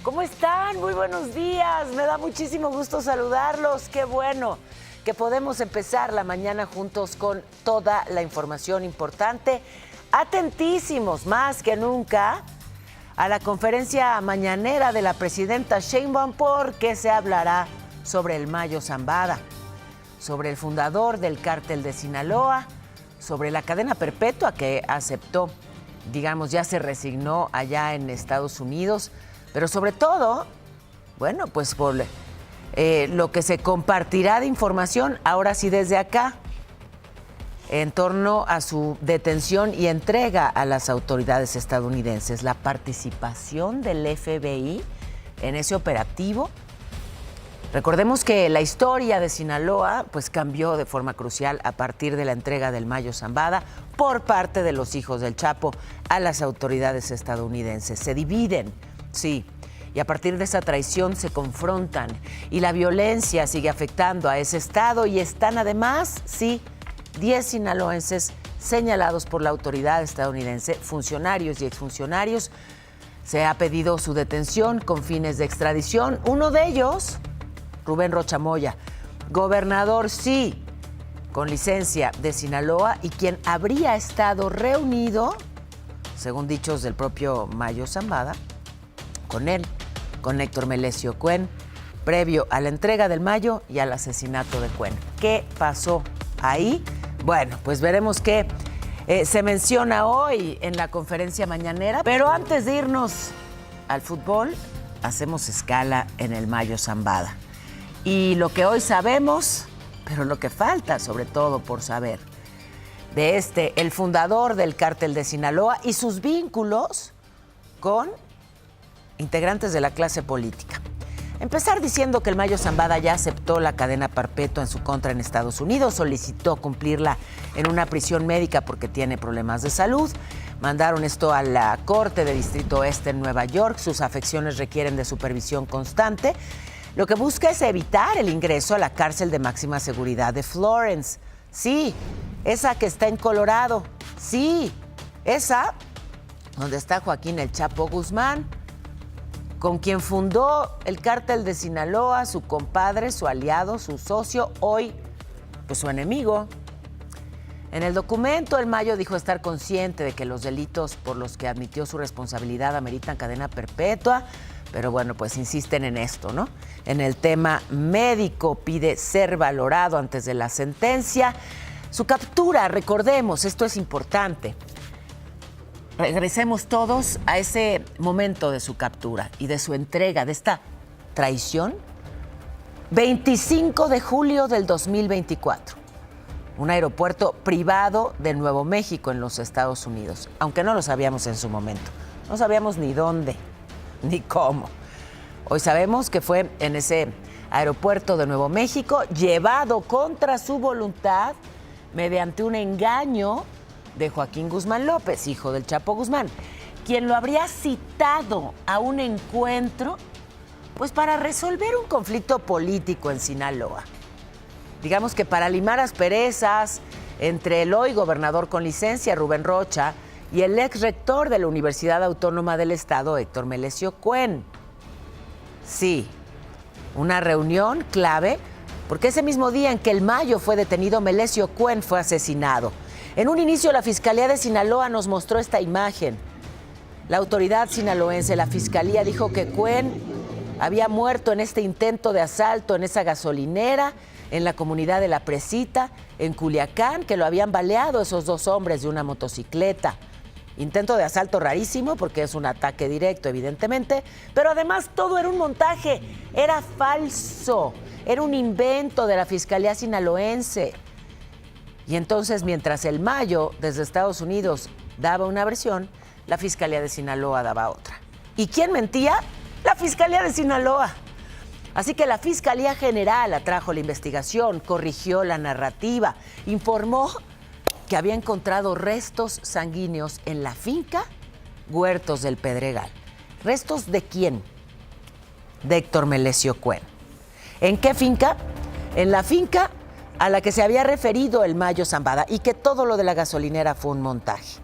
¿Cómo están? Muy buenos días. Me da muchísimo gusto saludarlos. Qué bueno que podemos empezar la mañana juntos con toda la información importante. Atentísimos, más que nunca, a la conferencia mañanera de la presidenta Sheinbaum, porque se hablará sobre el Mayo Zambada, sobre el fundador del cártel de Sinaloa, sobre la cadena perpetua que aceptó, digamos, ya se resignó allá en Estados Unidos, pero sobre todo, bueno, pues por lo que se compartirá de información, ahora sí desde acá, en torno a su detención y entrega a las autoridades estadounidenses, la participación del FBI en ese operativo. Recordemos que la historia de Sinaloa pues cambió de forma crucial a partir de la entrega del Mayo Zambada por parte de los hijos del Chapo a las autoridades estadounidenses. Se dividen, sí, y a partir de esa traición se confrontan y la violencia sigue afectando a ese estado y están además, sí, 10 sinaloenses señalados por la autoridad estadounidense, funcionarios y exfuncionarios. Se ha pedido su detención con fines de extradición. Uno de ellos, Rubén Rocha Moya, gobernador, sí, con licencia de Sinaloa y quien habría estado reunido, según dichos del propio Mayo Zambada, con él, con Héctor Melesio Cuen, previo a la entrega del Mayo y al asesinato de Cuen. ¿Qué pasó ahí? Bueno, pues veremos qué se menciona hoy en la conferencia mañanera, pero antes de irnos al fútbol, hacemos escala en el Mayo Zambada. Y lo que hoy sabemos, pero lo que falta sobre todo por saber, de el fundador del cártel de Sinaloa y sus vínculos con integrantes de la clase política. Empezar diciendo que el Mayo Zambada ya aceptó la cadena perpetua en su contra en Estados Unidos, solicitó cumplirla en una prisión médica porque tiene problemas de salud. Mandaron esto a la Corte de Distrito Oeste en Nueva York. Sus afecciones requieren de supervisión constante. Lo que busca es evitar el ingreso a la cárcel de máxima seguridad de Florence. Sí, esa que está en Colorado. Sí, esa donde está Joaquín El Chapo Guzmán, con quien fundó el cártel de Sinaloa, su compadre, su aliado, su socio, hoy pues su enemigo. En el documento, el Mayo dijo estar consciente de que los delitos por los que admitió su responsabilidad ameritan cadena perpetua, pero bueno, pues insisten en esto, ¿no? En el tema médico, pide ser valorado antes de la sentencia. Su captura, recordemos, esto es importante. Regresemos todos a ese momento de su captura y de su entrega, de esta traición. 25 de julio del 2024. Un aeropuerto privado de Nuevo México en los Estados Unidos, aunque no lo sabíamos en su momento. No sabíamos ni dónde, ni cómo. Hoy sabemos que fue en ese aeropuerto de Nuevo México, llevado contra su voluntad mediante un engaño de Joaquín Guzmán López, hijo del Chapo Guzmán, quien lo habría citado a un encuentro pues para resolver un conflicto político en Sinaloa. Digamos que para limar asperezas entre el hoy gobernador con licencia, Rubén Rocha, y el ex rector de la Universidad Autónoma del Estado, Héctor Melesio Cuen. Sí, una reunión clave, porque ese mismo día en que el Mayo fue detenido, Melesio Cuen fue asesinado. En un inicio, la Fiscalía de Sinaloa nos mostró esta imagen. La autoridad sinaloense, la Fiscalía, dijo que Cuen había muerto en este intento de asalto en esa gasolinera, en la comunidad de La Presita, en Culiacán, que lo habían baleado esos dos hombres de una motocicleta. Intento de asalto rarísimo porque es un ataque directo, evidentemente, pero además todo era un montaje, era falso, era un invento de la Fiscalía sinaloense. Y entonces, mientras el Mayo, desde Estados Unidos, daba una versión, la Fiscalía de Sinaloa daba otra. ¿Y quién mentía? La Fiscalía de Sinaloa. Así que la Fiscalía General atrajo la investigación, corrigió la narrativa, informó que había encontrado restos sanguíneos en la finca Huertos del Pedregal. ¿Restos de quién? De Héctor Melesio Cuen. ¿En qué finca? En la finca a la que se había referido el Mayo Zambada y que todo lo de la gasolinera fue un montaje.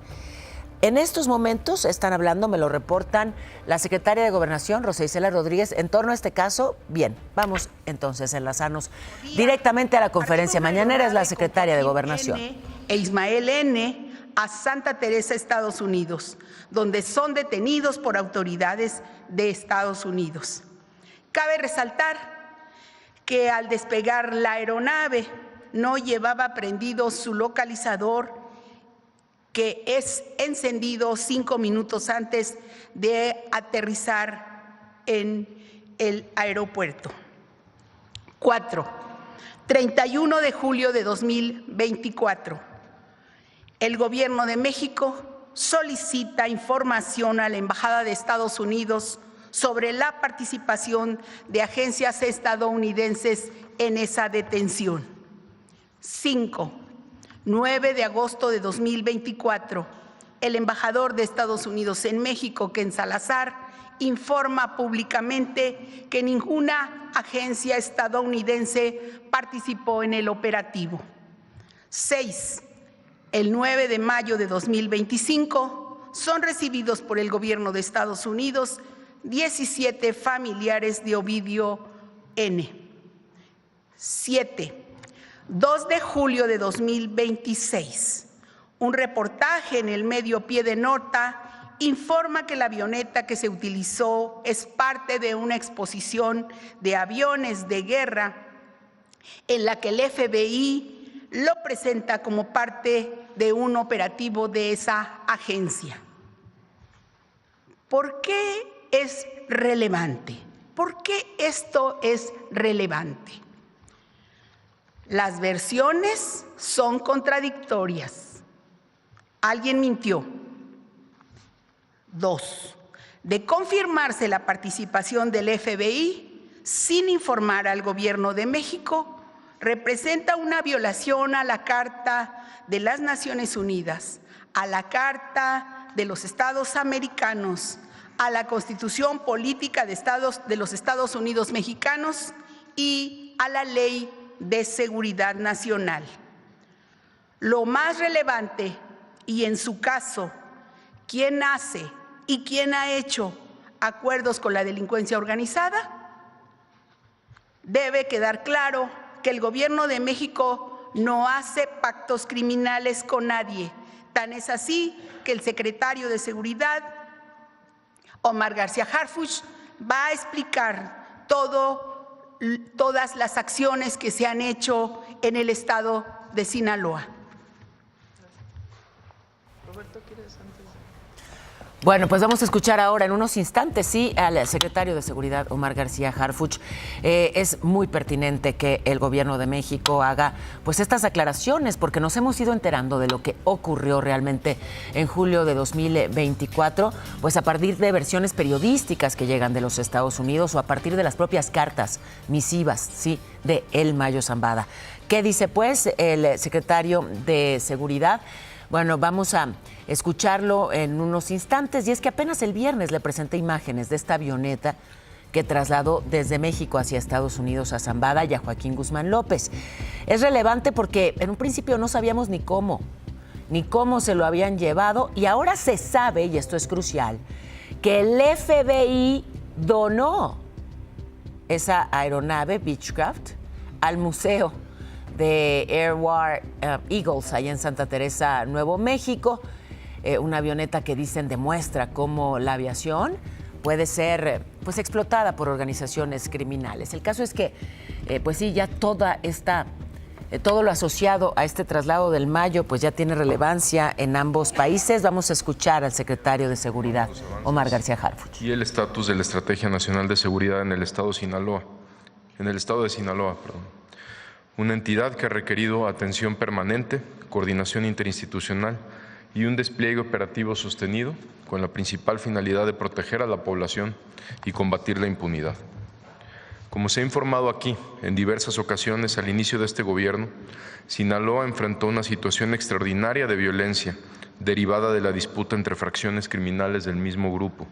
En estos momentos están hablando, me lo reportan la secretaria de Gobernación, Rosa Isela Rodríguez, en torno a este caso. Bien, vamos entonces a enlazarnos directamente a la conferencia mañanera. Es la secretaria de Gobernación. E Ismael N. a Santa Teresa, Estados Unidos, donde son detenidos por autoridades de Estados Unidos. Cabe resaltar que al despegar la aeronave no llevaba prendido su localizador, que es encendido 5 minutos antes de aterrizar en el aeropuerto. 4. 31 de julio de 2024. El Gobierno de México solicita información a la Embajada de Estados Unidos sobre la participación de agencias estadounidenses en esa detención. 5. 9 de agosto de 2024, el embajador de Estados Unidos en México, Ken Salazar, informa públicamente que ninguna agencia estadounidense participó en el operativo. 6. El 9 de mayo de 2025, son recibidos por el Gobierno de Estados Unidos 17 familiares de Ovidio N. 7. 2 de julio de 2026, un reportaje en el medio Pie de Nota informa que la avioneta que se utilizó es parte de una exposición de aviones de guerra en la que el FBI lo presenta como parte de un operativo de esa agencia. ¿Por qué es relevante? ¿Por qué esto es relevante? Las versiones son contradictorias. Alguien mintió. 2. De confirmarse la participación del FBI sin informar al Gobierno de México, representa una violación a la Carta de las Naciones Unidas, a la Carta de los Estados Americanos, a la Constitución Política de los Estados Unidos Mexicanos y a la Ley de Seguridad Nacional. Lo más relevante, y en su caso, ¿quién hace y quién ha hecho acuerdos con la delincuencia organizada? Debe quedar claro que el Gobierno de México no hace pactos criminales con nadie. Tan es así que el secretario de Seguridad, Omar García Harfuch, va a explicar todas las acciones que se han hecho en el estado de Sinaloa. Roberto, ¿quieres antes? Bueno, pues vamos a escuchar ahora en unos instantes, sí, al secretario de Seguridad, Omar García Harfuch. Es muy pertinente que el Gobierno de México haga pues estas aclaraciones, porque nos hemos ido enterando de lo que ocurrió realmente en julio de 2024, pues a partir de versiones periodísticas que llegan de los Estados Unidos o a partir de las propias cartas misivas, sí, de El Mayo Zambada. ¿Qué dice pues el secretario de Seguridad? Bueno, vamos a escucharlo en unos instantes, y es que apenas el viernes le presenté imágenes de esta avioneta que trasladó desde México hacia Estados Unidos a Zambada y a Joaquín Guzmán López. Es relevante porque en un principio no sabíamos ni cómo se lo habían llevado, y ahora se sabe, y esto es crucial, que el FBI donó esa aeronave Beechcraft al museo de Air War Eagles, allá en Santa Teresa, Nuevo México. Una avioneta que dicen demuestra cómo la aviación puede ser pues explotada por organizaciones criminales. El caso es que, pues sí, ya todo lo asociado a este traslado del Mayo, pues ya tiene relevancia en ambos países. Vamos a escuchar al secretario de Seguridad, Omar García Harfuch. Y el estatus de la Estrategia Nacional de Seguridad en el estado de Sinaloa, una entidad que ha requerido atención permanente, coordinación interinstitucional y un despliegue operativo sostenido con la principal finalidad de proteger a la población y combatir la impunidad. Como se ha informado aquí en diversas ocasiones al inicio de este gobierno, Sinaloa enfrentó una situación extraordinaria de violencia derivada de la disputa entre fracciones criminales del mismo grupo.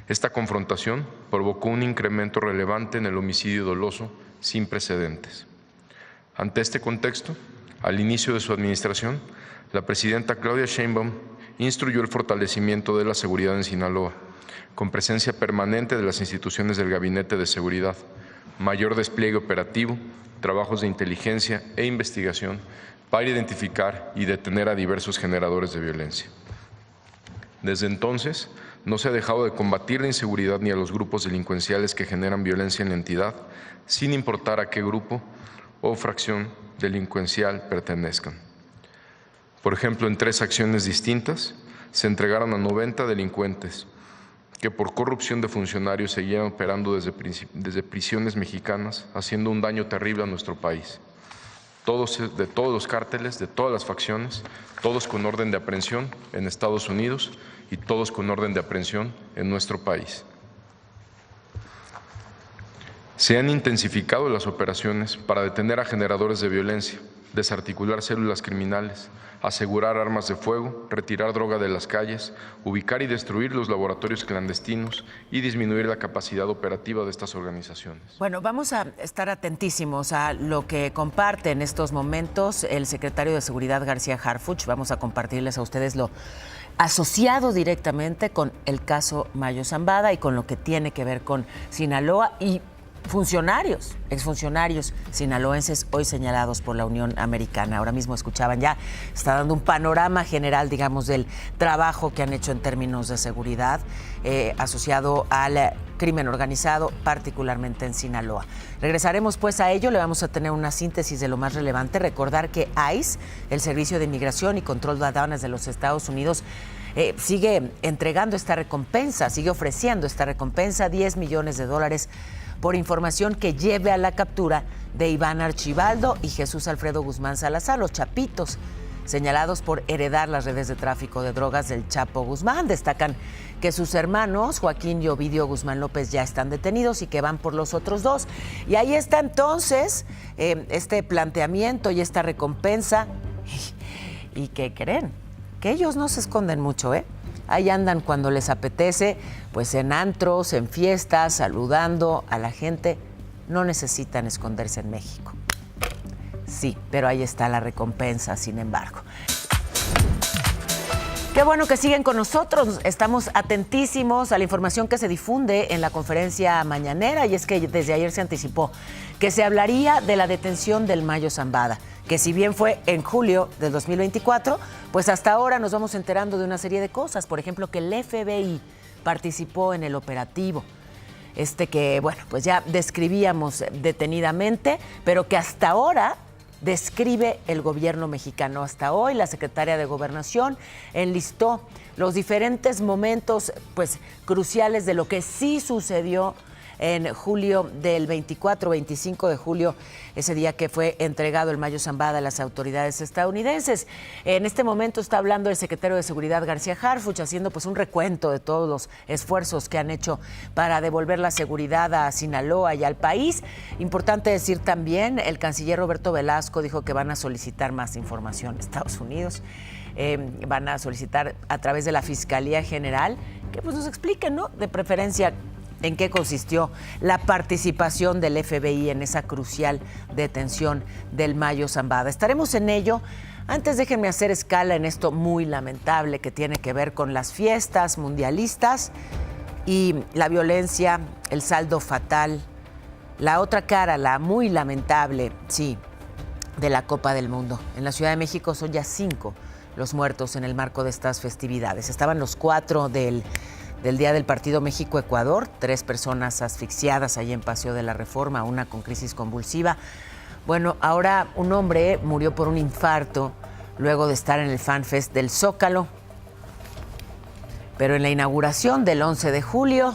Esta confrontación provocó un incremento relevante en el homicidio doloso sin precedentes. Ante este contexto, al inicio de su administración, la presidenta Claudia Sheinbaum instruyó el fortalecimiento de la seguridad en Sinaloa, con presencia permanente de las instituciones del Gabinete de Seguridad, mayor despliegue operativo, trabajos de inteligencia e investigación para identificar y detener a diversos generadores de violencia. Desde entonces, no se ha dejado de combatir la inseguridad ni a los grupos delincuenciales que generan violencia en la entidad, sin importar a qué grupo o fracción delincuencial pertenezcan. Por ejemplo, en 3 acciones distintas, se entregaron a 90 delincuentes que por corrupción de funcionarios seguían operando desde prisiones mexicanas, haciendo un daño terrible a nuestro país. De todos los cárteles, de todas las facciones, todos con orden de aprehensión en Estados Unidos y todos con orden de aprehensión en nuestro país. Se han intensificado las operaciones para detener a generadores de violencia, desarticular células criminales, asegurar armas de fuego, retirar droga de las calles, ubicar y destruir los laboratorios clandestinos y disminuir la capacidad operativa de estas organizaciones. Bueno, vamos a estar atentísimos a lo que comparte en estos momentos el secretario de Seguridad, García Harfuch. Vamos a compartirles a ustedes lo asociado directamente con el caso Mayo Zambada y con lo que tiene que ver con Sinaloa y funcionarios, exfuncionarios sinaloenses hoy señalados por la Unión Americana. Ahora mismo escuchaban ya, está dando un panorama general, digamos, del trabajo que han hecho en términos de seguridad asociado al crimen organizado, particularmente en Sinaloa. Regresaremos pues a ello, le vamos a tener una síntesis de lo más relevante. Recordar que ICE, el Servicio de Inmigración y Control de Aduanas de los Estados Unidos, sigue entregando esta recompensa, sigue ofreciendo esta recompensa, $10 millones por información que lleve a la captura de Iván Archibaldo y Jesús Alfredo Guzmán Salazar, los Chapitos, señalados por heredar las redes de tráfico de drogas del Chapo Guzmán. Destacan que sus hermanos, Joaquín y Ovidio Guzmán López, ya están detenidos y que van por los otros 2. Y ahí está entonces este planteamiento y esta recompensa. ¿Y qué creen? Que ellos no se esconden mucho, ¿eh? Ahí andan cuando les apetece, pues en antros, en fiestas, saludando a la gente. No necesitan esconderse en México. Sí, pero ahí está la recompensa, sin embargo. Qué bueno que siguen con nosotros. Estamos atentísimos a la información que se difunde en la conferencia mañanera, y es que desde ayer se anticipó que se hablaría de la detención del Mayo Zambada, que si bien fue en julio del 2024, pues hasta ahora nos vamos enterando de una serie de cosas. Por ejemplo, que el FBI participó en el operativo, que, bueno, pues ya describíamos detenidamente, pero que hasta ahora describe el gobierno mexicano. Hasta hoy la secretaria de Gobernación enlistó los diferentes momentos, pues, cruciales de lo que sí sucedió en julio del 25 de julio, ese día que fue entregado el Mayo Zambada a las autoridades estadounidenses. En este momento está hablando el secretario de Seguridad, García Harfuch, haciendo pues un recuento de todos los esfuerzos que han hecho para devolver la seguridad a Sinaloa y al país. Importante decir también, el canciller Roberto Velasco dijo que van a solicitar más información a Estados Unidos. Van a solicitar a través de la Fiscalía General que pues nos expliquen, ¿no?, de preferencia, en qué consistió la participación del FBI en esa crucial detención del Mayo Zambada. Estaremos en ello. Antes déjenme hacer escala en esto muy lamentable que tiene que ver con las fiestas mundialistas y la violencia, el saldo fatal, la otra cara, la muy lamentable, sí, de la Copa del Mundo. En la Ciudad de México son ya 5 los muertos en el marco de estas festividades. Estaban los 4 del día del partido México-Ecuador, 3 personas asfixiadas ahí en Paseo de la Reforma, una con crisis convulsiva. Bueno, ahora un hombre murió por un infarto luego de estar en el Fan Fest del Zócalo. Pero en la inauguración del 11 de julio,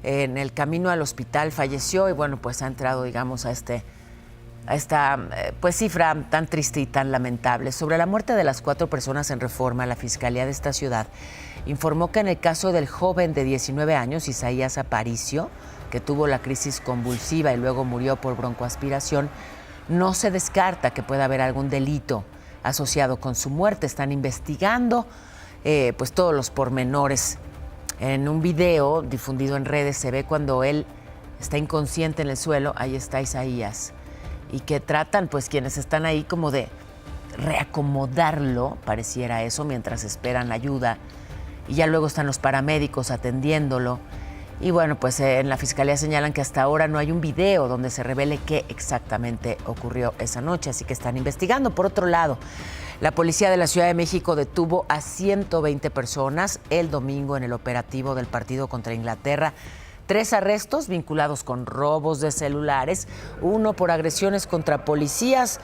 en el camino al hospital falleció y bueno, pues ha entrado, digamos, a esta pues cifra tan triste y tan lamentable. Sobre la muerte de las 4 personas en Reforma, la Fiscalía de esta ciudad informó que en el caso del joven de 19 años, Isaías Aparicio, que tuvo la crisis convulsiva y luego murió por broncoaspiración, no se descarta que pueda haber algún delito asociado con su muerte. Están investigando pues todos los pormenores. En un video difundido en redes se ve cuando él está inconsciente en el suelo, ahí está Isaías, y que tratan pues quienes están ahí como de reacomodarlo, pareciera eso, mientras esperan ayuda. Y ya luego están los paramédicos atendiéndolo. Y bueno, pues en la Fiscalía señalan que hasta ahora no hay un video donde se revele qué exactamente ocurrió esa noche, así que están investigando. Por otro lado, la policía de la Ciudad de México detuvo a 120 personas el domingo en el operativo del partido contra Inglaterra. 3 arrestos vinculados con robos de celulares, 1 por agresiones contra policías.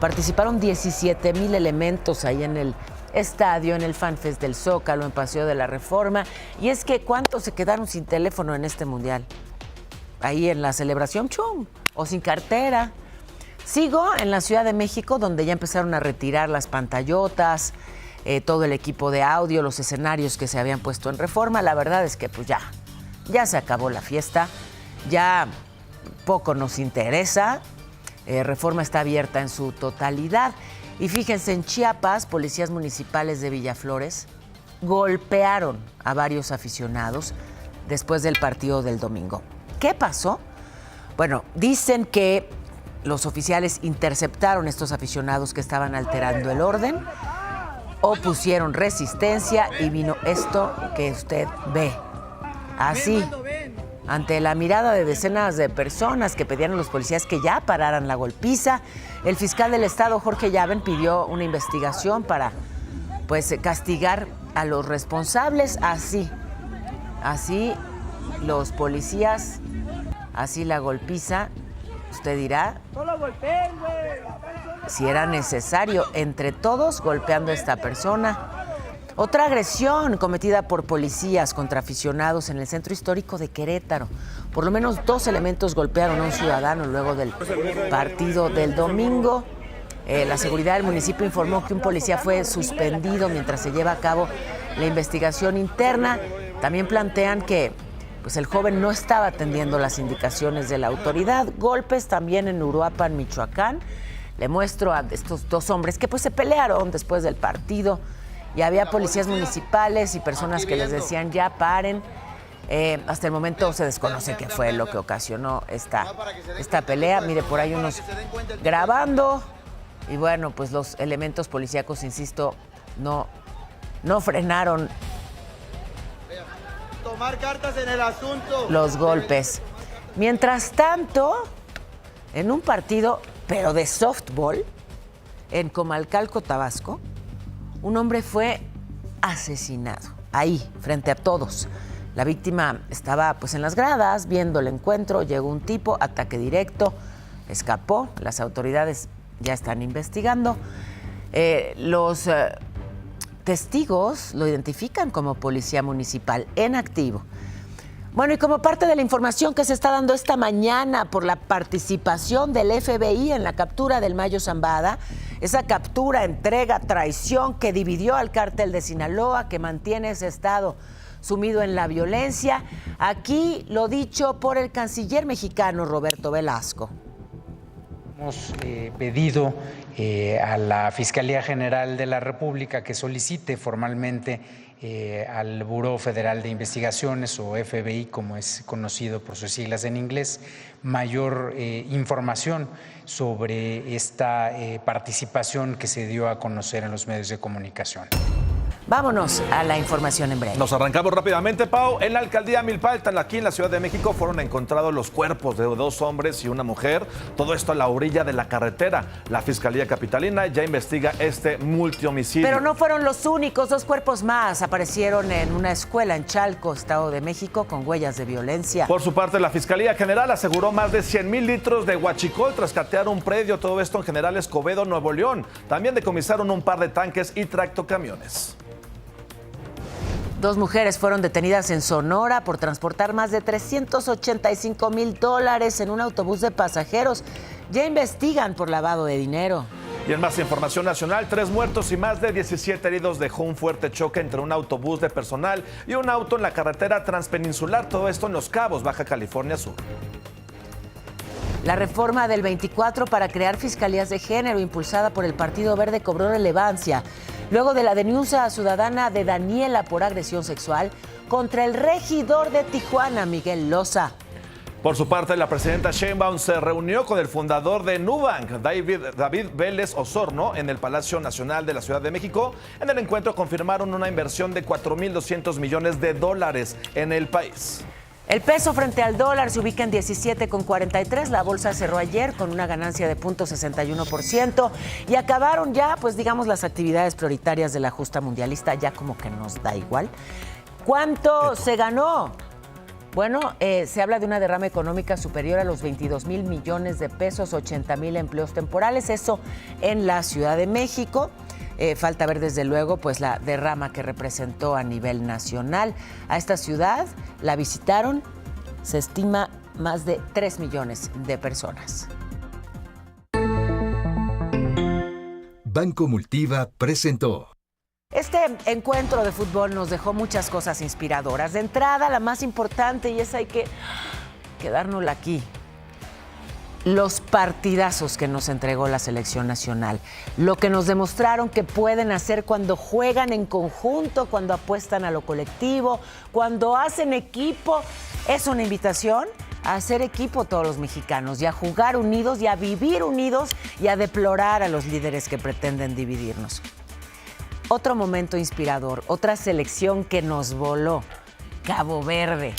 Participaron 17,000 elementos ahí en el estadio, en el FanFest del Zócalo, en Paseo de la Reforma. Y es que ¿cuántos se quedaron sin teléfono en este mundial? Ahí en la celebración, ¡chum! O sin cartera. Sigo en la Ciudad de México, donde ya empezaron a retirar las pantallotas, todo el equipo de audio, los escenarios que se habían puesto en Reforma. La verdad es que pues ya se acabó la fiesta, ya poco nos interesa. Reforma está abierta en su totalidad. Y fíjense, en Chiapas, policías municipales de Villaflores golpearon a varios aficionados después del partido del domingo. ¿Qué pasó? Bueno, dicen que los oficiales interceptaron a estos aficionados que estaban alterando el orden, opusieron resistencia y vino esto que usted ve. Así, ante la mirada de decenas de personas que pedían a los policías que ya pararan la golpiza, el fiscal del Estado, Jorge Llaven, pidió una investigación para, pues, castigar a los responsables. Así los policías, así la golpiza. Usted dirá si era necesario, entre todos golpeando a esta persona. Otra agresión cometida por policías contra aficionados en el centro histórico de Querétaro. Por lo menos 2 elementos golpearon a un ciudadano luego del partido del domingo. La seguridad del municipio informó que un policía fue suspendido mientras se lleva a cabo la investigación interna. También plantean que pues, el joven no estaba atendiendo las indicaciones de la autoridad. Golpes también en Uruapan, Michoacán. Le muestro a estos 2 hombres que pues se pelearon después del partido. Y había policías municipales y personas que les decían ya paren. Hasta el momento se desconoce qué fue lo que ocasionó esta pelea. Mire, por ahí unos grabando. Y bueno, pues los elementos policíacos, insisto, no frenaron tomar cartas en el asunto. Los golpes. Mientras tanto, en un partido, pero de softball, en Comalcalco, Tabasco, un hombre fue asesinado, ahí, frente a todos. La víctima estaba pues en las gradas viendo el encuentro, llegó un tipo, ataque directo, escapó. Las autoridades ya están investigando. Los testigos lo identifican como policía municipal en activo. Bueno, y como parte de la información que se está dando esta mañana por la participación del FBI en la captura del Mayo Zambada, esa captura, entrega, traición que dividió al cártel de Sinaloa, que mantiene ese estado sumido en la violencia. Aquí lo dicho por el canciller mexicano Roberto Velasco. Hemos pedido a la Fiscalía General de la República que solicite formalmente al Buró Federal de Investigaciones, o FBI, como es conocido por sus siglas en inglés, mayor información sobre esta participación que se dio a conocer en los medios de comunicación. Vámonos a la información en breve. Nos arrancamos rápidamente, Pau. En la alcaldía Milpalta, aquí en la Ciudad de México, fueron encontrados los cuerpos de 2 hombres y una mujer. Todo esto a la orilla de la carretera. La Fiscalía Capitalina ya investiga este multihomicidio. Pero no fueron los únicos. 2 cuerpos más aparecieron en una escuela en Chalco, Estado de México, con huellas de violencia. Por su parte, la Fiscalía General aseguró más de 100,000 litros de huachicol tras catear un predio. Todo esto en General Escobedo, Nuevo León. También decomisaron un par de tanques y tractocamiones. 2 mujeres fueron detenidas en Sonora por transportar más de $385,000 en un autobús de pasajeros. Ya investigan por lavado de dinero. Y en más información nacional, 3 muertos y más de 17 heridos dejó un fuerte choque entre un autobús de personal y un auto en la carretera transpeninsular. Todo esto en Los Cabos, Baja California Sur. La reforma del 24 para crear fiscalías de género impulsada por el Partido Verde cobró relevancia luego de la denuncia ciudadana de Daniela por agresión sexual contra el regidor de Tijuana, Miguel Loza. Por su parte, la presidenta Sheinbaum se reunió con el fundador de Nubank, David Vélez Osorno, en el Palacio Nacional de la Ciudad de México. En el encuentro confirmaron una inversión de $4,200 millones en el país. El peso frente al dólar se ubica en 17,43. La bolsa cerró ayer con una ganancia de 0.61% y acabaron ya, pues digamos, las actividades prioritarias de la justa mundialista. Ya como que nos da igual. ¿Cuánto se ganó? Bueno, se habla de una derrama económica superior a los 22,000 millones de pesos, 80,000 empleos temporales, eso en la Ciudad de México. Falta ver desde luego pues la derrama que representó a nivel nacional. A esta ciudad la visitaron, se estima, más de 3 millones de personas. Banco Multiva presentó. Este encuentro de fútbol nos dejó muchas cosas inspiradoras. De entrada, la más importante, y esa hay que quedárnosla aquí, los partidazos que nos entregó la selección nacional, lo que nos demostraron que pueden hacer cuando juegan en conjunto, cuando apuestan a lo colectivo, cuando hacen equipo. Es una invitación a hacer equipo todos los mexicanos y a jugar unidos y a vivir unidos y a deplorar a los líderes que pretenden dividirnos. Otro momento inspirador, otra selección que nos voló, Cabo Verde.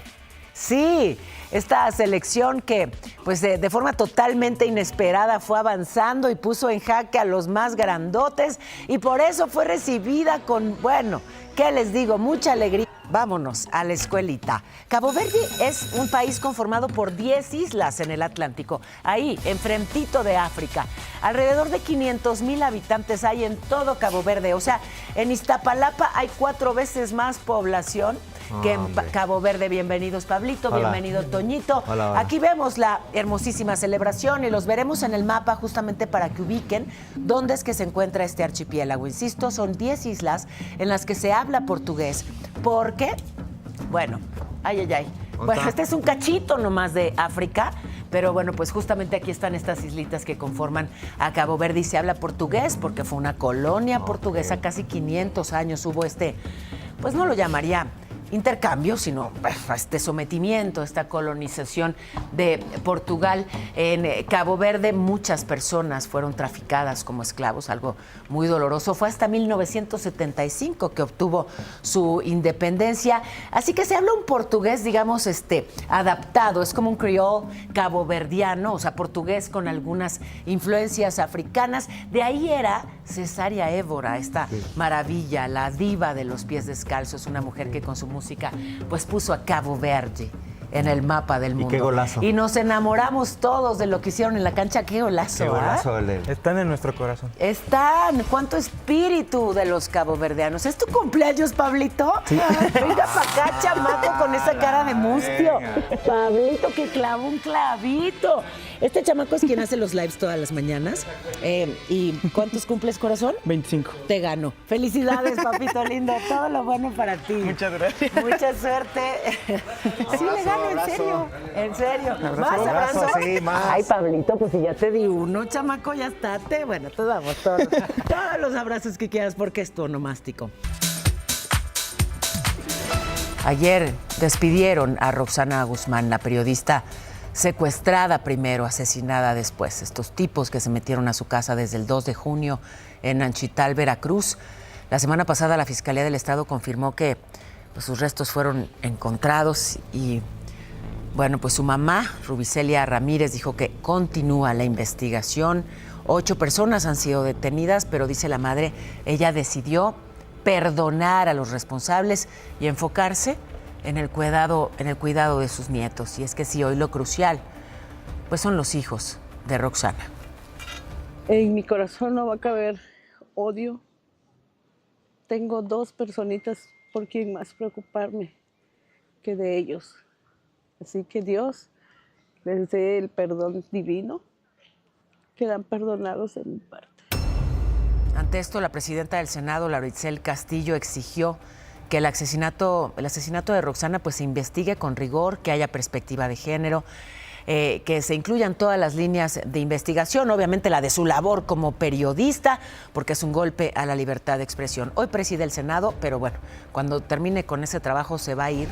Sí, esta selección que pues de forma totalmente inesperada fue avanzando y puso en jaque a los más grandotes y por eso fue recibida con, bueno, ¿qué les digo? Mucha alegría. Vámonos a la escuelita. Cabo Verde es un país conformado por 10 islas en el Atlántico, ahí, enfrentito de África. Alrededor de 500,000 habitantes hay en todo Cabo Verde. O sea, en Iztapalapa hay 4 veces más población que en Cabo Verde. Bienvenidos, Pablito. Hola. Bienvenido, Toñito. Hola, hola. Aquí vemos la hermosísima celebración y los veremos en el mapa justamente para que ubiquen dónde es que se encuentra este archipiélago. Insisto, son 10 islas en las que se habla portugués. ¿Por qué? Bueno, ay. Bueno, este es un cachito nomás de África, pero bueno, pues justamente aquí están estas islitas que conforman a Cabo Verde y se habla portugués porque fue una colonia portuguesa, casi 500 años hubo pues no lo llamaría intercambio, sino este sometimiento, esta colonización de Portugal. En Cabo Verde muchas personas fueron traficadas como esclavos, algo muy doloroso. Fue hasta 1975 que obtuvo su independencia, así que se habla un portugués, digamos, adaptado, es como un criol caboverdiano, o sea, portugués con algunas influencias africanas. De ahí era Cesárea Évora, esta maravilla, la diva de los pies descalzos, una mujer que con su música pues puso a Cabo Verde en el mapa del mundo. Y qué golazo. Y nos enamoramos todos de lo que hicieron en la cancha. Qué golazo. Qué golazo, Están en nuestro corazón. Están. Cuánto espíritu de los caboverdianos. ¿Es tu cumpleaños, Pablito? Sí. Venga para acá, chamaco, con esa cara de mustio. Pablito, que clava un clavito. Este chamaco es quien hace los lives todas las mañanas. ¿Y cuántos cumples, corazón? 25. Te gano. Felicidades, papito lindo. Todo lo bueno para ti. Muchas gracias. Mucha suerte. Sí, le gano, en serio. En serio. ¿Más abrazos? Sí, más. Ay, Pablito, pues si ya te di uno, chamaco, ya estate. Bueno, te damos todos los abrazos que quieras porque es tu onomástico. Ayer despidieron a Roxana Guzmán, la periodista secuestrada primero, asesinada después. Estos tipos que se metieron a su casa desde el 2 de junio en Anchital, Veracruz. La semana pasada la Fiscalía del Estado confirmó que pues, sus restos fueron encontrados y, bueno, pues su mamá, Rubicelia Ramírez, dijo que continúa la investigación. 8 personas han sido detenidas, pero dice la madre, ella decidió perdonar a los responsables y enfocarse en el cuidado de sus nietos. Y es que sí, hoy lo crucial, pues son los hijos de Roxana. En mi corazón no va a caber odio. Tengo 2 personitas por quien más preocuparme que de ellos. Así que Dios les dé el perdón divino. Quedan perdonados de mi parte. Ante esto, la presidenta del Senado, Laura Itzel Castillo, exigió que el asesinato de Roxana pues se investigue con rigor, que haya perspectiva de género, que se incluyan todas las líneas de investigación, obviamente la de su labor como periodista, porque es un golpe a la libertad de expresión. Hoy preside el Senado, pero bueno, cuando termine con ese trabajo se va a ir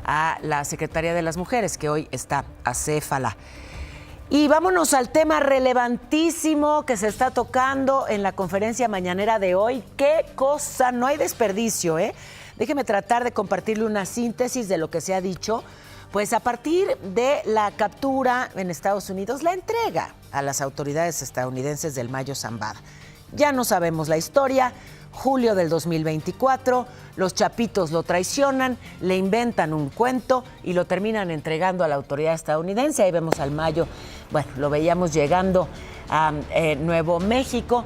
a la Secretaría de las Mujeres, que hoy está acéfala. Y vámonos al tema relevantísimo que se está tocando en la conferencia mañanera de hoy. ¡Qué cosa! No hay desperdicio, ¿eh? Déjeme tratar de compartirle una síntesis de lo que se ha dicho. Pues a partir de la captura en Estados Unidos, la entrega a las autoridades estadounidenses del Mayo Zambada. Ya no sabemos la historia. Julio del 2024, los chapitos lo traicionan, le inventan un cuento y lo terminan entregando a la autoridad estadounidense. Ahí vemos al Mayo, bueno, lo veíamos llegando a Nuevo México.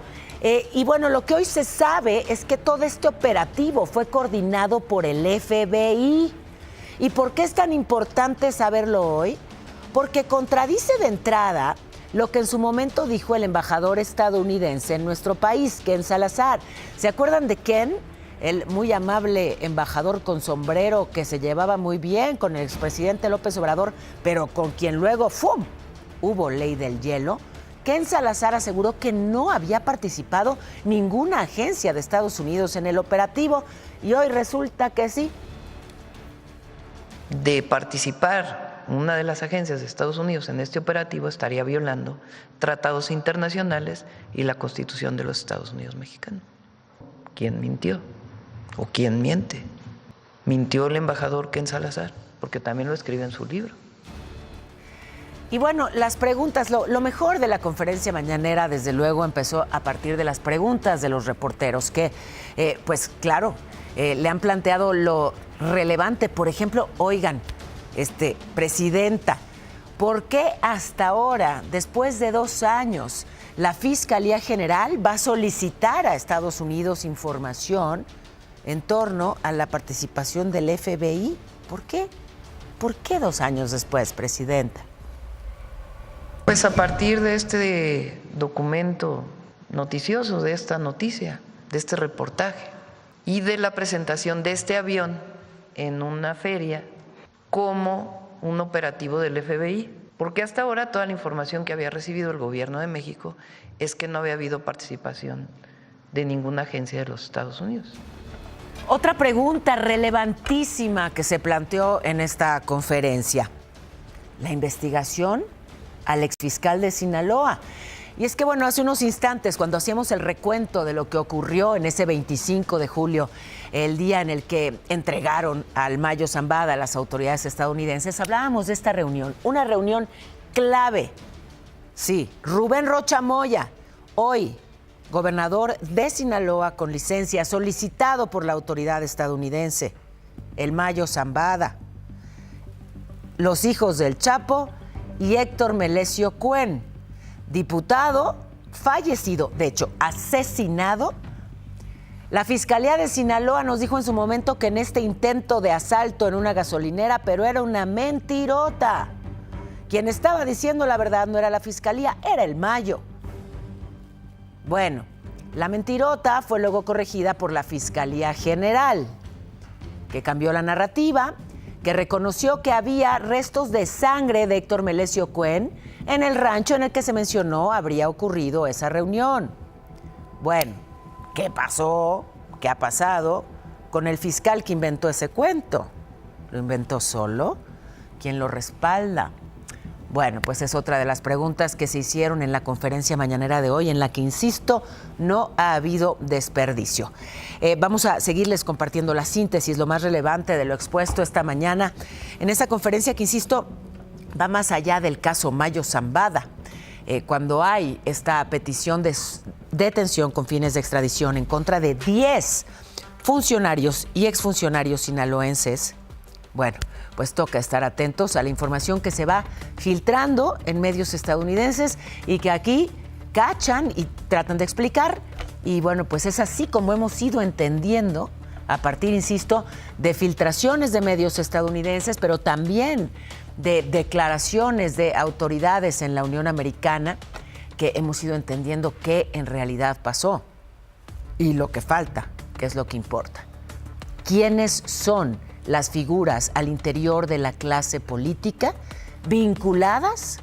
Y bueno, lo que hoy se sabe es que todo este operativo fue coordinado por el FBI. ¿Y por qué es tan importante saberlo hoy? Porque contradice de entrada lo que en su momento dijo el embajador estadounidense en nuestro país, Ken Salazar. ¿Se acuerdan de Ken? El muy amable embajador con sombrero que se llevaba muy bien con el expresidente López Obrador, pero con quien luego, ¡fum!, hubo ley del hielo. Ken Salazar aseguró que no había participado ninguna agencia de Estados Unidos en el operativo y hoy resulta que sí. De participar una de las agencias de Estados Unidos en este operativo estaría violando tratados internacionales y la Constitución de los Estados Unidos mexicanos. ¿Quién mintió? ¿O quién miente? Mintió el embajador Ken Salazar, porque también lo escribe en su libro. Y bueno, las preguntas, lo mejor de la conferencia mañanera, desde luego, empezó a partir de las preguntas de los reporteros que, pues claro, le han planteado lo relevante. Por ejemplo, oigan, presidenta, ¿por qué hasta ahora, después de 2 años, la Fiscalía General va a solicitar a Estados Unidos información en torno a la participación del FBI? ¿Por qué? ¿Por qué 2 años después, presidenta? Pues a partir de este documento noticioso, de esta noticia, de este reportaje y de la presentación de este avión en una feria como un operativo del FBI, porque hasta ahora toda la información que había recibido el gobierno de México es que no había habido participación de ninguna agencia de los Estados Unidos. Otra pregunta relevantísima que se planteó en esta conferencia: la investigación al exfiscal de Sinaloa. Y es que, bueno, hace unos instantes, cuando hacíamos el recuento de lo que ocurrió en ese 25 de julio, el día en el que entregaron al Mayo Zambada a las autoridades estadounidenses, hablábamos de esta reunión, una reunión clave. Sí, Rubén Rocha Moya, hoy gobernador de Sinaloa con licencia, solicitado por la autoridad estadounidense, el Mayo Zambada, los hijos del Chapo y Héctor Melesio Cuen, diputado fallecido, de hecho, asesinado. La Fiscalía de Sinaloa nos dijo en su momento que en este intento de asalto en una gasolinera, pero era una mentirota. Quien estaba diciendo la verdad no era la Fiscalía, era el Mayo. Bueno, la mentirota fue luego corregida por la Fiscalía General, que cambió la narrativa, que reconoció que había restos de sangre de Héctor Melesio Cuen en el rancho en el que se mencionó habría ocurrido esa reunión. Bueno, ¿qué pasó? ¿Qué ha pasado con el fiscal que inventó ese cuento? ¿Lo inventó solo? ¿Quién lo respalda? Bueno, pues es otra de las preguntas que se hicieron en la conferencia mañanera de hoy, en la que, insisto, no ha habido desperdicio. Vamos a seguirles compartiendo la síntesis, lo más relevante de lo expuesto esta mañana en esa conferencia que, insisto, va más allá del caso Mayo Zambada. Cuando hay esta petición de detención con fines de extradición en contra de 10 funcionarios y exfuncionarios sinaloenses, bueno, pues toca estar atentos a la información que se va filtrando en medios estadounidenses y que aquí cachan y tratan de explicar. Y bueno, pues es así como hemos ido entendiendo a partir, insisto, de filtraciones de medios estadounidenses, pero también de declaraciones de autoridades en la Unión Americana, que hemos ido entendiendo qué en realidad pasó y lo que falta, que es lo que importa. ¿Quiénes son las figuras al interior de la clase política vinculadas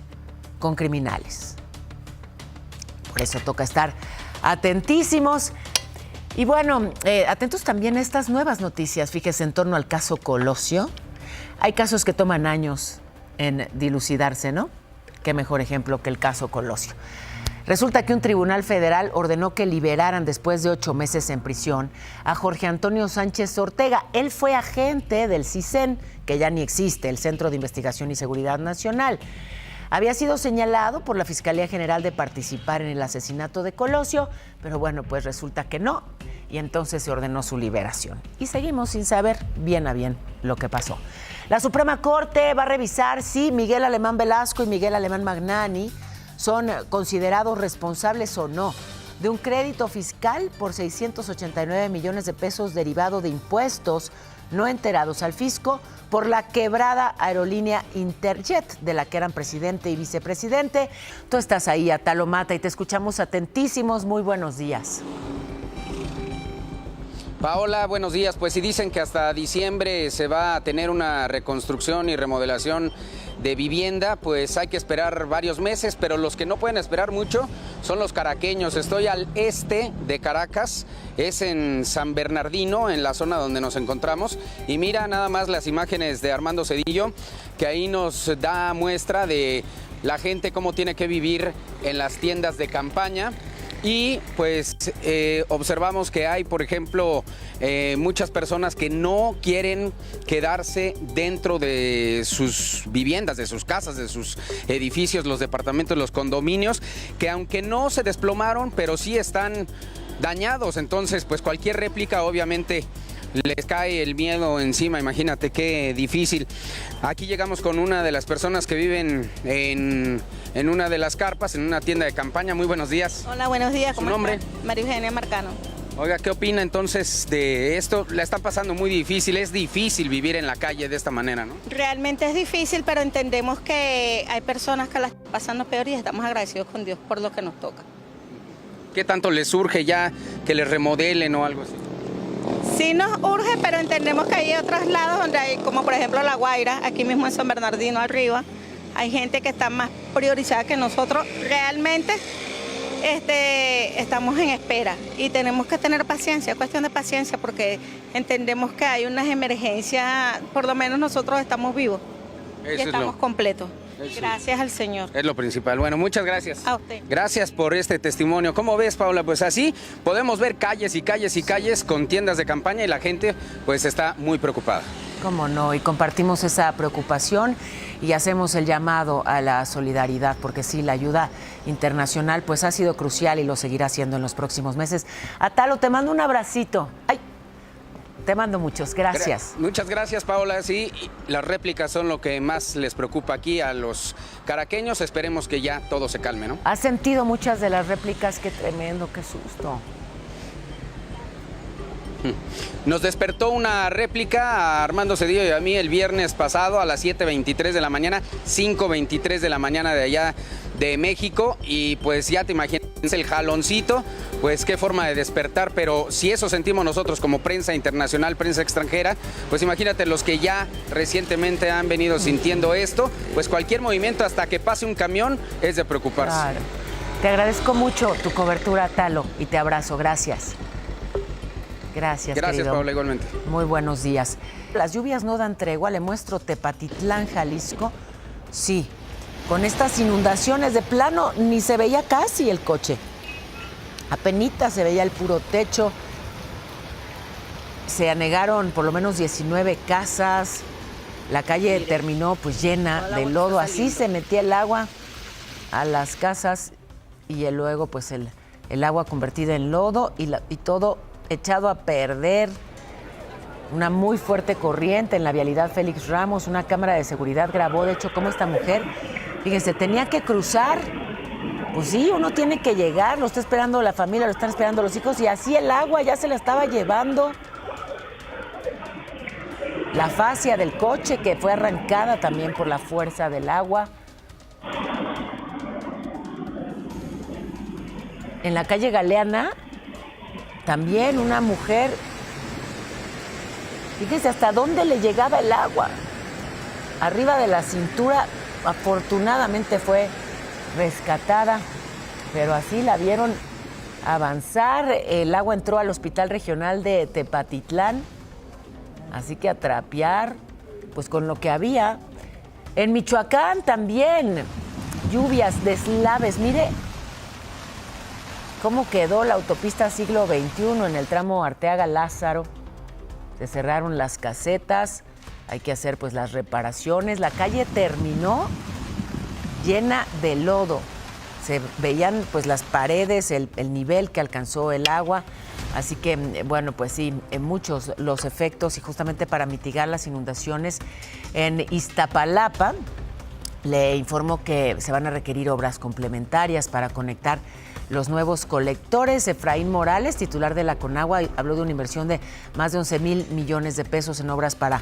con criminales? Por eso toca estar atentísimos. Y bueno, atentos también a estas nuevas noticias, fíjese, en torno al caso Colosio. Hay casos que toman años en dilucidarse, ¿no? Qué mejor ejemplo que el caso Colosio. Resulta que un tribunal federal ordenó que liberaran después de 8 meses en prisión a Jorge Antonio Sánchez Ortega. Él fue agente del CISEN, que ya ni existe, el Centro de Investigación y Seguridad Nacional. Había sido señalado por la Fiscalía General de participar en el asesinato de Colosio, pero bueno, pues resulta que no, y entonces se ordenó su liberación. Y seguimos sin saber bien a bien lo que pasó. La Suprema Corte va a revisar si Miguel Alemán Velasco y Miguel Alemán Magnani son considerados responsables o no de un crédito fiscal por 689 millones de pesos derivado de impuestos no enterados al fisco por la quebrada aerolínea Interjet, de la que eran presidente y vicepresidente. Tú estás ahí, Atalo Mata, y te escuchamos atentísimos. Muy buenos días. Paola, buenos días. Pues si dicen que hasta diciembre se va a tener una reconstrucción y remodelación de vivienda, pues hay que esperar varios meses, pero los que no pueden esperar mucho son los caraqueños. Estoy al este de Caracas, es en San Bernardino, en la zona donde nos encontramos, y mira nada más las imágenes de Armando Cedillo, que ahí nos da muestra de la gente cómo tiene que vivir en las tiendas de campaña. Y pues observamos que hay, por ejemplo, muchas personas que no quieren quedarse dentro de sus viviendas, de sus casas, de sus edificios, los departamentos, los condominios, que aunque no se desplomaron, pero sí están dañados. Entonces, pues cualquier réplica obviamente les cae el miedo encima. Imagínate qué difícil. Aquí llegamos con una de las personas que viven en una de las carpas, en una tienda de campaña. Muy buenos días. Hola, buenos días. ¿Su nombre? María Eugenia Marcano. Oiga, ¿qué opina entonces de esto? La están pasando muy difícil, es difícil vivir en la calle de esta manera, ¿no? Realmente es difícil, pero entendemos que hay personas que la están pasando peor y estamos agradecidos con Dios por lo que nos toca. ¿Qué tanto les surge ya que les remodelen o algo así? Sí nos urge, pero entendemos que hay otros lados donde hay, como por ejemplo La Guaira, aquí mismo en San Bernardino arriba, hay gente que está más priorizada que nosotros. Realmente estamos en espera y tenemos que tener paciencia, es cuestión de paciencia, porque entendemos que hay unas emergencias, por lo menos nosotros estamos vivos y estamos completos. Gracias al Señor. Es lo principal. Bueno, muchas gracias. A usted. Gracias por este testimonio. ¿Cómo ves, Paula? Pues así podemos ver calles y calles y calles con tiendas de campaña y la gente pues está muy preocupada. Cómo no, y compartimos esa preocupación y hacemos el llamado a la solidaridad, porque sí, la ayuda internacional pues ha sido crucial y lo seguirá siendo en los próximos meses. Atalo, te mando un abracito. Ay, te mando muchos, gracias. Muchas gracias, Paola. Sí, las réplicas son lo que más les preocupa aquí a los caraqueños. Esperemos que ya todo se calme, ¿no? ¿Has sentido muchas de las réplicas? Qué tremendo, qué susto. Nos despertó una réplica a Armando Cedillo y a mí el viernes pasado a las 7:23 de la mañana, 5:23 de la mañana de allá de México, y pues ya te imaginas el jaloncito, pues qué forma de despertar, pero si eso sentimos nosotros como prensa internacional, prensa extranjera, pues imagínate los que ya recientemente han venido sintiendo esto, pues cualquier movimiento hasta que pase un camión es de preocuparse. Claro. Te agradezco mucho tu cobertura, Atalo, y te abrazo, gracias. Gracias, querido. Paula, igualmente. Muy buenos días. Las lluvias no dan tregua, le muestro Tepatitlán, Jalisco. Sí, con estas inundaciones de plano ni se veía casi el coche. Apenitas se veía el puro techo. Se anegaron por lo menos 19 casas. La calle terminó pues llena de lodo. Así se metía el agua a las casas y luego pues el agua convertida en lodo y todo echado a perder. Una muy fuerte corriente en la vialidad Félix Ramos. Una cámara de seguridad grabó, de hecho, cómo esta mujer, fíjense, tenía que cruzar. Pues sí, uno tiene que llegar, lo está esperando la familia, lo están esperando los hijos, y así el agua ya se la estaba llevando. La fascia del coche, que fue arrancada también por la fuerza del agua. En la calle Galeana, también una mujer, fíjese hasta dónde le llegaba el agua. Arriba de la cintura, afortunadamente fue rescatada, pero así la vieron avanzar. El agua entró al Hospital Regional de Tepatitlán, así que a trapear. pues con lo que había. En Michoacán también, lluvias, deslaves. Mire cómo quedó la autopista siglo XXI en el tramo Arteaga-Lázaro. Se cerraron las casetas, hay que hacer pues las reparaciones. La calle terminó llena de lodo. Se veían pues las paredes, el nivel que alcanzó el agua. Así que, bueno, pues sí, muchos los efectos, y justamente para mitigar las inundaciones en Iztapalapa, le informo que se van a requerir obras complementarias para conectar los nuevos colectores. Efraín Morales, titular de la Conagua, habló de una inversión de más de 11,000 millones de pesos en obras para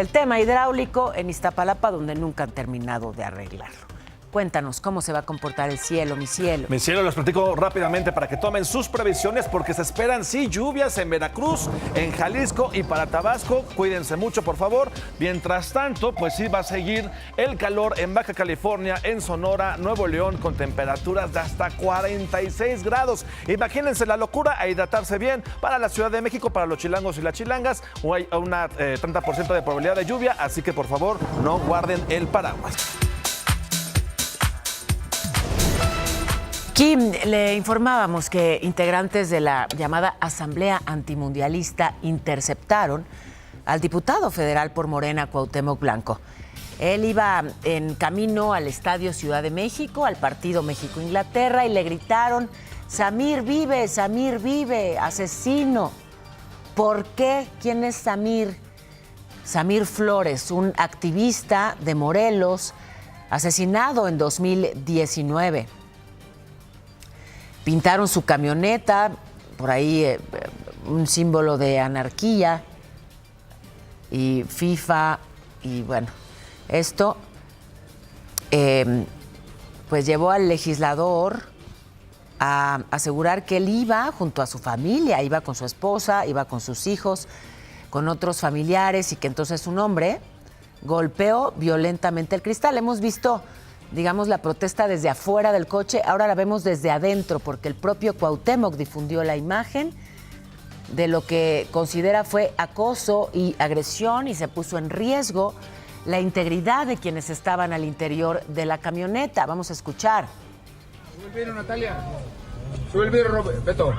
el tema hidráulico en Iztapalapa, donde nunca han terminado de arreglarlo. Cuéntanos cómo se va a comportar el cielo, mi cielo. Mi cielo, les platico rápidamente para que tomen sus previsiones, porque se esperan, sí, lluvias en Veracruz, en Jalisco y para Tabasco. Cuídense mucho, por favor. Mientras tanto, pues sí va a seguir el calor en Baja California, en Sonora, Nuevo León, con temperaturas de hasta 46 grados. Imagínense la locura, a hidratarse bien. Para la Ciudad de México, para los chilangos y las chilangas, hay una 30% de probabilidad de lluvia, así que por favor no guarden el paraguas. Aquí le informábamos que integrantes de la llamada Asamblea Antimundialista interceptaron al diputado federal por Morena, Cuauhtémoc Blanco. Él iba en camino al Estadio Ciudad de México, al partido México-Inglaterra, y le gritaron: Samir vive, asesino. ¿Por qué? ¿Quién es Samir? Samir Flores, un activista de Morelos, asesinado en 2019. Pintaron su camioneta, por ahí un símbolo de anarquía y FIFA, y bueno, esto pues llevó al legislador a asegurar que él iba junto a su familia, iba con su esposa, iba con sus hijos, con otros familiares, y que entonces un hombre golpeó violentamente el cristal. Hemos visto, digamos, la protesta desde afuera del coche, ahora la vemos desde adentro, porque el propio Cuauhtémoc difundió la imagen de lo que considera fue acoso y agresión, y se puso en riesgo la integridad de quienes estaban al interior de la camioneta. Vamos a escuchar. Sube el vidrio, Natalia. Sube el vidrio, Beto.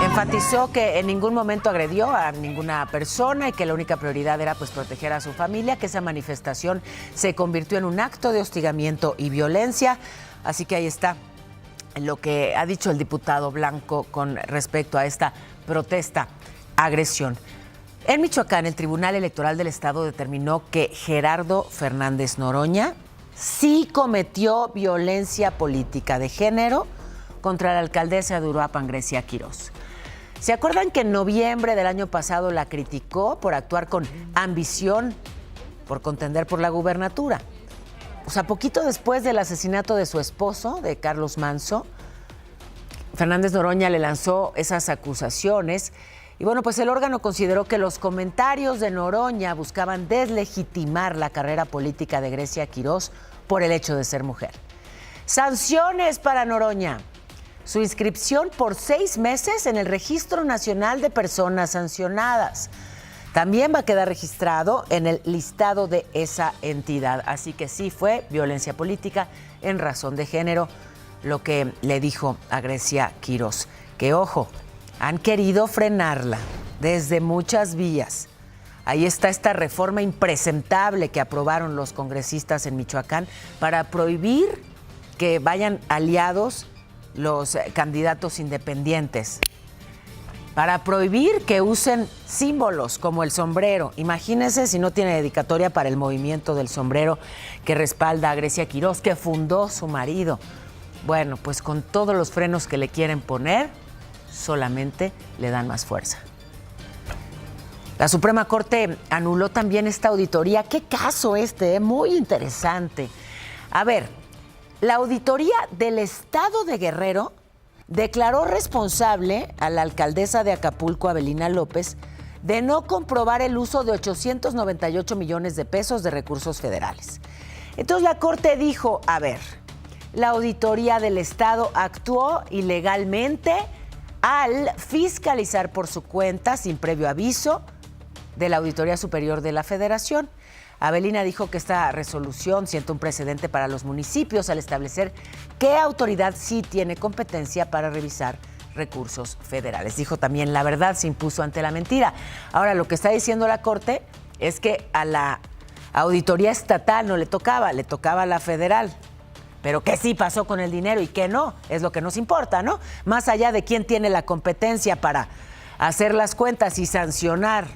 Enfatizó que en ningún momento agredió a ninguna persona y que la única prioridad era pues proteger a su familia, que esa manifestación se convirtió en un acto de hostigamiento y violencia. Así que ahí está lo que ha dicho el diputado Blanco con respecto a esta protesta, agresión. En Michoacán, el Tribunal Electoral del Estado determinó que Gerardo Fernández Noroña sí cometió violencia política de género contra la alcaldesa de Uruapan, Grecia Quirós. ¿Se acuerdan que en noviembre del año pasado la criticó por actuar con ambición por contender por la gubernatura? O sea, poquito después del asesinato de su esposo, de Carlos Manso, Fernández Noroña le lanzó esas acusaciones. Y bueno, pues el órgano consideró que los comentarios de Noroña buscaban deslegitimar la carrera política de Grecia Quirós por el hecho de ser mujer. Sanciones para Noroña: su inscripción por 6 meses en el Registro Nacional de Personas Sancionadas. También va a quedar registrado en el listado de esa entidad. Así que sí fue violencia política en razón de género lo que le dijo a Grecia Quirós. Que ojo, han querido frenarla desde muchas vías. Ahí está esta reforma impresentable que aprobaron los congresistas en Michoacán para prohibir que vayan aliados los candidatos independientes, para prohibir que usen símbolos como el sombrero. Imagínense si no tiene dedicatoria para el movimiento del sombrero que respalda a Grecia Quirós, que fundó su marido. Bueno, pues con todos los frenos que le quieren poner, solamente le dan más fuerza. La Suprema Corte anuló también esta auditoría. Qué caso muy interesante. A ver, la auditoría del Estado de Guerrero declaró responsable a la alcaldesa de Acapulco, Avelina López, de no comprobar el uso de 898 millones de pesos de recursos federales. Entonces la Corte dijo, a ver, la Auditoría del Estado actuó ilegalmente al fiscalizar por su cuenta, sin previo aviso, de la Auditoría Superior de la Federación. Avelina dijo que esta resolución sienta un precedente para los municipios al establecer qué autoridad sí tiene competencia para revisar recursos federales. Dijo también, la verdad se impuso ante la mentira. Ahora, lo que está diciendo la Corte es que a la Auditoría Estatal no le tocaba a la federal. Pero qué sí pasó con el dinero y qué no, es lo que nos importa, ¿no? Más allá de quién tiene la competencia para hacer las cuentas y sancionar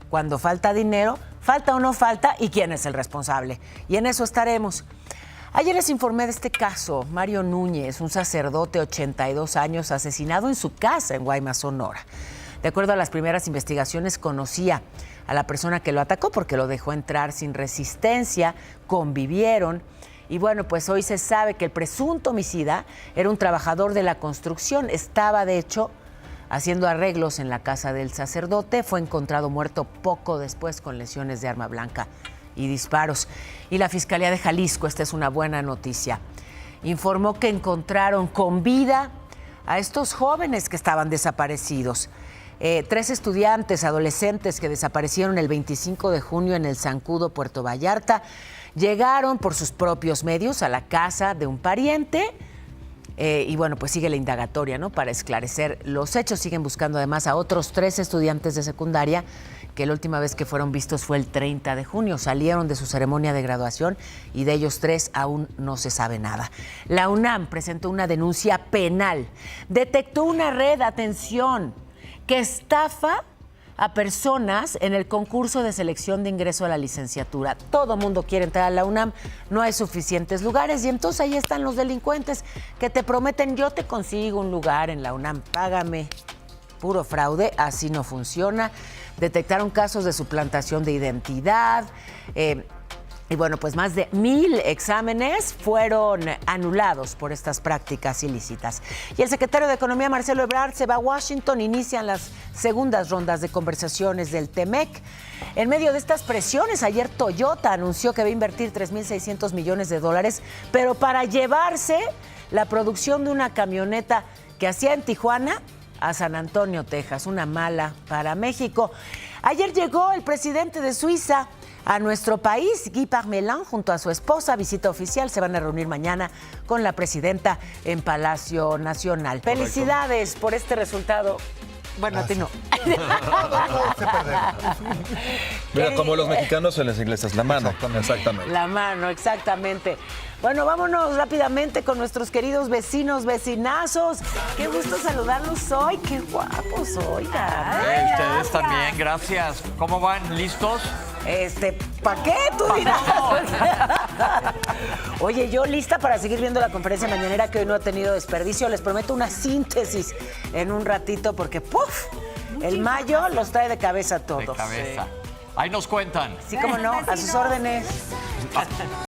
cuando falta dinero, falta o no falta y quién es el responsable. Y en eso estaremos. Ayer les informé de este caso, Mario Núñez, un sacerdote de 82 años asesinado en su casa en Guaymas, Sonora. De acuerdo a las primeras investigaciones, conocía a la persona que lo atacó porque lo dejó entrar sin resistencia, convivieron. Y bueno, pues hoy se sabe que el presunto homicida era un trabajador de la construcción. Estaba, de hecho, haciendo arreglos en la casa del sacerdote. Fue encontrado muerto poco después con lesiones de arma blanca y disparos. Y la Fiscalía de Jalisco, esta es una buena noticia, informó que encontraron con vida a estos jóvenes que estaban desaparecidos. 3 estudiantes adolescentes que desaparecieron el 25 de junio en el Zancudo, Puerto Vallarta. Llegaron por sus propios medios a la casa de un pariente y bueno, pues sigue la indagatoria, ¿no? Para esclarecer los hechos. Siguen buscando además a otros 3 estudiantes de secundaria que la última vez que fueron vistos fue el 30 de junio. Salieron de su ceremonia de graduación y de ellos 3 aún no se sabe nada. La UNAM presentó una denuncia penal. Detectó una red, atención, que estafa a personas en el concurso de selección de ingreso a la licenciatura. Todo mundo quiere entrar a la UNAM, no hay suficientes lugares y entonces ahí están los delincuentes que te prometen, yo te consigo un lugar en la UNAM, págame. Puro fraude, así no funciona. Detectaron casos de suplantación de identidad. Y bueno, pues más de 1,000 exámenes fueron anulados por estas prácticas ilícitas. Y el secretario de Economía, Marcelo Ebrard, se va a Washington. Inician las segundas rondas de conversaciones del TEMEC. En medio de estas presiones, ayer Toyota anunció que va a invertir $3,600 millones, pero para llevarse la producción de una camioneta que hacía en Tijuana a San Antonio, Texas. Una mala para México. Ayer llegó el presidente de Suiza a nuestro país, Guy Parmelin, junto a su esposa, visita oficial. Se van a reunir mañana con la presidenta en Palacio Nacional. Correcto. Felicidades por este resultado. Bueno, gracias. A ti no. Mira, como los mexicanos en las iglesias, la mano. Exactamente. La mano, exactamente. Bueno, vámonos rápidamente con nuestros queridos vecinos, vecinazos. Qué gusto saludarlos hoy. Qué guapos, oigan. Ustedes también, gracias. ¿Cómo van? ¿Listos? ¿Para qué? Tú dirás. Oye, yo lista para seguir viendo la conferencia mañanera que hoy no ha tenido desperdicio. Les prometo una síntesis en un ratito porque, ¡puf! El mayo los trae de cabeza a todos. De cabeza. Sí. Ahí nos cuentan. Sí, cómo no, a sus órdenes.